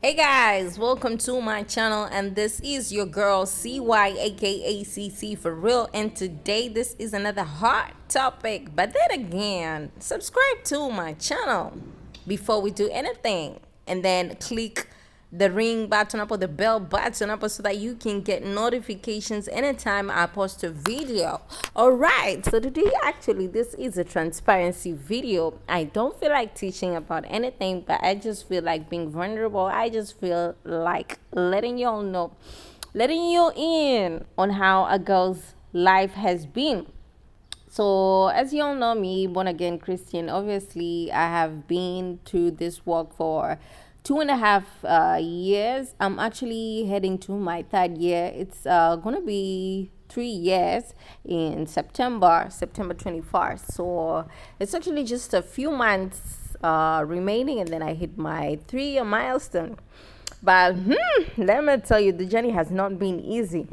Hey guys, welcome to my channel, and this is your girl CY aka CC for real. And today this is another hot topic, but then again, subscribe to my channel before we do anything, and then click the ring button up or the bell button up so that you can get notifications anytime I post a video. All right, so today actually this is a transparency video. I don't feel like teaching about anything, but I just feel like being vulnerable. I just feel like letting y'all know, letting you in on how a girl's life has been. So, as you all know me, born again Christian, obviously, I have been to this walk for 2.5 years. I'm actually heading to my third year. It's going to be 3 years in September 21st. So, it's actually just a few months remaining, and then I hit my 3 year milestone. But let me tell you, the journey has not been easy.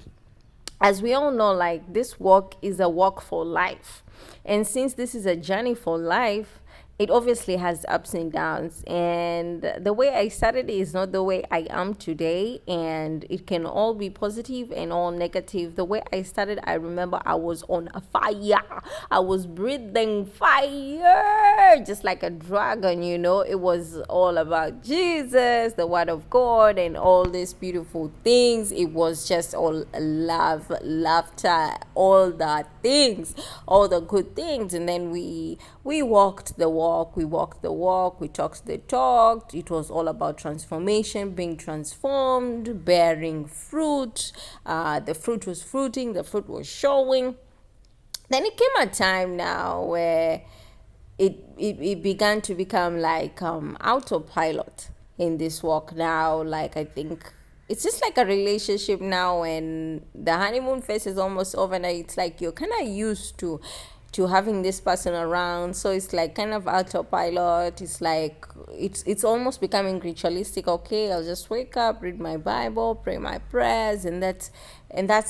As we all know, like, this walk is a walk for life, and since this is a journey for life, it obviously has ups and downs, and the way I started is not the way I am today, and it can all be positive and all negative. The way I started, I remember I was on a fire. I was breathing fire just like a dragon. It was all about Jesus, the word of God, and all these beautiful things. It was just all love, laughter, all the things, all the good things. And then we walked the walk, we talked the talk. It was all about transformation, being transformed, bearing fruit. The fruit was fruiting, the fruit was showing. Then it came a time now where it began to become like autopilot in this walk now. Like, I think it's just like a relationship now, and the honeymoon phase is almost over now. It's like you're kind of used to having this person around, so it's like kind of autopilot. It's like it's almost becoming ritualistic. Okay, I'll just wake up, read my Bible, pray my prayers, and that's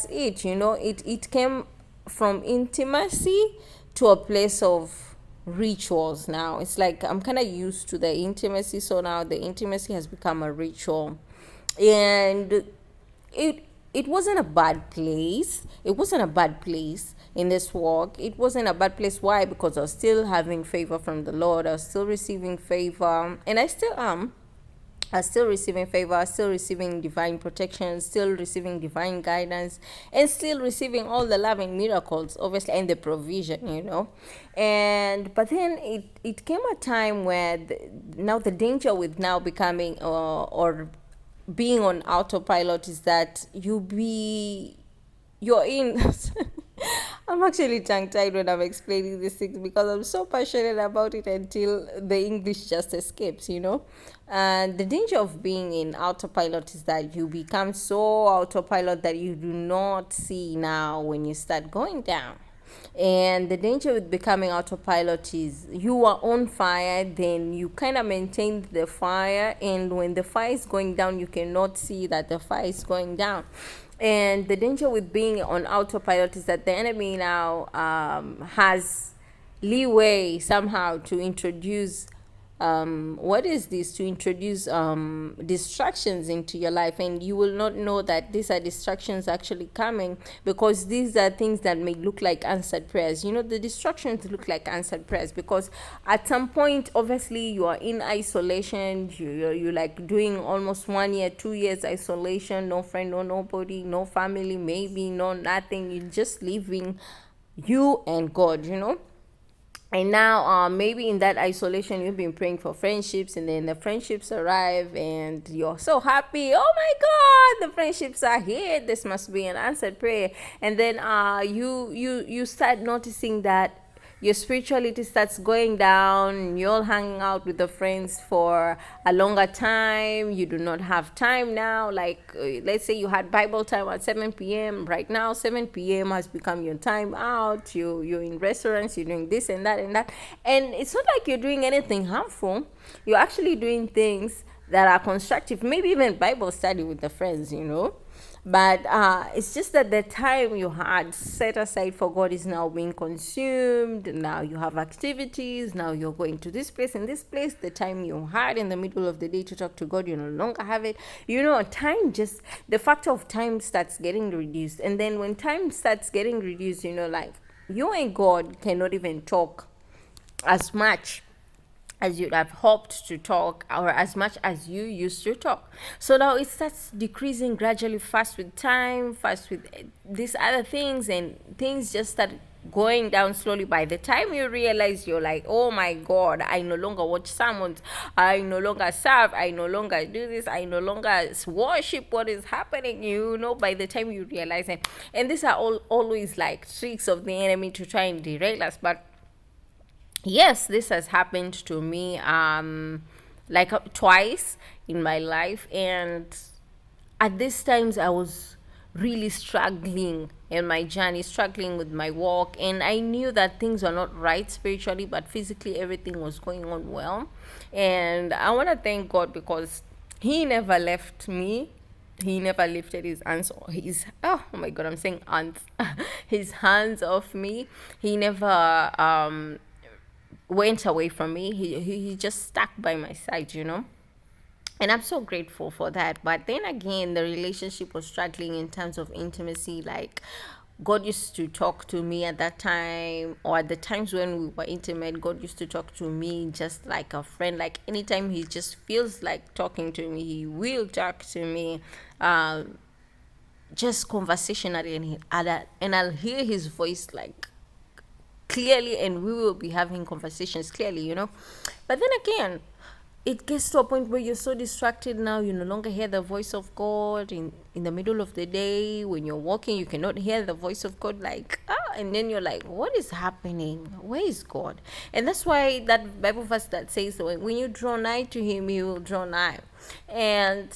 it. It came from intimacy to a place of rituals. Now it's like I'm kind of used to the intimacy, so now the intimacy has become a ritual. And it wasn't a bad place. It wasn't a bad place in this walk. It wasn't a bad place. Why? Because I was still having favor from the Lord. I was still receiving favor, and I still am. Are still receiving favor, still receiving divine protection, still receiving divine guidance, and still receiving all the loving miracles, obviously, and the provision. And but then it came a time where now the danger with now becoming or being on autopilot is that you're in. I'm actually tongue tied when I'm explaining these things because I'm so passionate about it until the English just escapes. And the danger of being in autopilot is that you become so autopilot that you do not see now when you start going down. And the danger with becoming autopilot is you are on fire, then you kind of maintain the fire, and when the fire is going down, you cannot see that the fire is going down. And the danger with being on autopilot is that the enemy now has leeway somehow to introduce what is this to introduce distractions into your life, and you will not know that these are distractions actually coming, because these are things that may look like answered prayers. The distractions look like answered prayers because at some point, obviously, you are in isolation. You like doing almost 1 year, 2 years isolation, no friend, no nobody, no family, maybe no nothing. You're just living, you and God. And now maybe in that isolation you've been praying for friendships, and then the friendships arrive and you're so happy. Oh my god, the friendships are here, this must be an answered prayer. And then you start noticing that your spirituality starts going down. You're all hanging out with the friends for a longer time. You do not have time now. Like, let's say you had Bible time at 7 p.m. Right now, 7 p.m. has become your time out. You're in restaurants, you're doing this and that and that. And it's not like you're doing anything harmful. You're actually doing things that are constructive, maybe even Bible study with the friends, you know. But it's just that the time you had set aside for God is now being consumed. Now you have activities. Now you're going to this place and this place. The time you had in the middle of the day to talk to God, you no longer have it. You know, time just, the factor of time starts getting reduced. And then when time starts getting reduced, you know, like you and God cannot even talk as much as you'd have hoped to talk, or as much as you used to talk. So now it starts decreasing gradually, fast with time, fast with these other things, and things just start going down slowly. By the time you realize, you're like, oh my God, I no longer watch sermons, I no longer serve, I no longer do this, I no longer worship. What is happening? You know, by the time you realize it. And these are all always like tricks of the enemy to try and derail us. But yes, this has happened to me like twice in my life. And at these times I was really struggling in my journey, struggling with my walk, and I knew that things were not right spiritually, but physically everything was going on well. And I want to thank God because he never left me. He never lifted his hands, his, oh my God, I'm saying hands, his hands off me. He never went away from me. He just stuck by my side, you know. And I'm so grateful for that. But then again, the relationship was struggling in terms of intimacy. Like, God used to talk to me at that time, or at the times when we were intimate, God used to talk to me just like a friend. Like, anytime he just feels like talking to me, he will talk to me. Just conversationally, and I'll hear his voice like clearly, and we will be having conversations clearly, you know. But then again, it gets to a point where you're so distracted now, you no longer hear the voice of God in the middle of the day. When you're walking, you cannot hear the voice of God, like, and then you're like, what is happening? Where is God? And that's why that Bible verse that says, when you draw nigh to him, he will draw nigh. And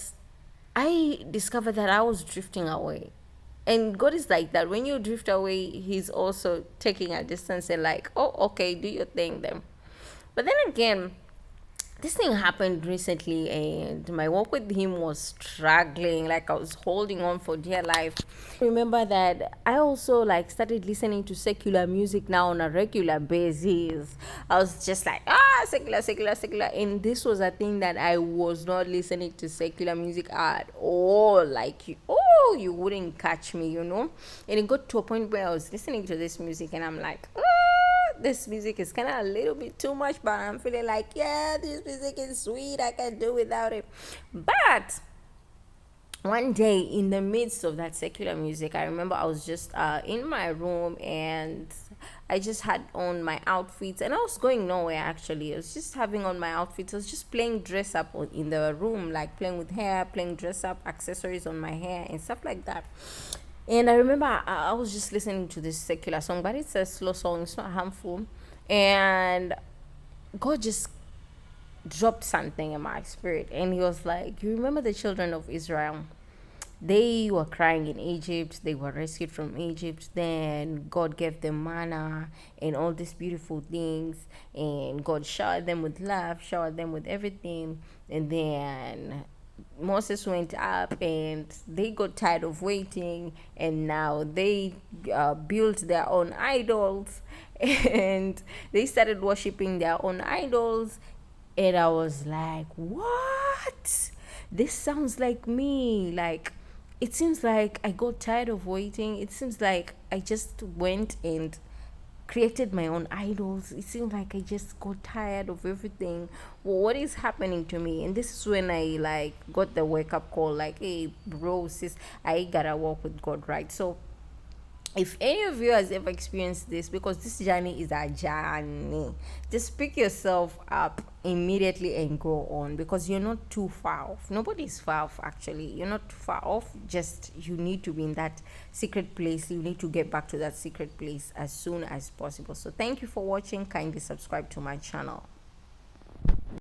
I discovered that I was drifting away. And God is like that. When you drift away, he's also taking a distance and like, oh, okay, do your thing then. But then again, this thing happened recently, and my walk with him was struggling. Like, I was holding on for dear life. Remember that I also like started listening to secular music now on a regular basis. I was just like, secular, secular, secular. And this was a thing that I was not listening to secular music at all. Like, you wouldn't catch me, you know. And it got to a point where I was listening to this music and I'm like, this music is kind of a little bit too much, but I'm feeling like, yeah, this music is sweet, I can do without it. But one day in the midst of that secular music, I remember I was just in my room, and I just had on my outfits, and I was going nowhere. Actually, I was just having on my outfits. I was just playing dress up in the room, like playing with hair, playing dress up accessories on my hair and stuff like that. And I remember I was just listening to this secular song, but it's a slow song, it's not harmful. And God just dropped something in my spirit. And he was like, you remember the children of Israel? They were crying in Egypt. They were rescued from Egypt. Then God gave them manna and all these beautiful things. And God showered them with love, showered them with everything. And then Moses went up, and they got tired of waiting, and now they built their own idols, and they started worshiping their own idols. And I was like, what? This sounds like me. Like, it seems like I got tired of waiting. It seems like I just went and created my own idols. It seemed like I just got tired of everything. Well, what is happening to me? And this is when I like got the wake up call, like, hey bro, sis, I gotta walk with God, right? So if any of you has ever experienced this, because this journey is a journey, just pick yourself up immediately and go on, because you're not too far off. Nobody's far off, actually. You're not too far off. Just you need to be in that secret place. You need to get back to that secret place as soon as possible. So thank you for watching. Kindly subscribe to my channel.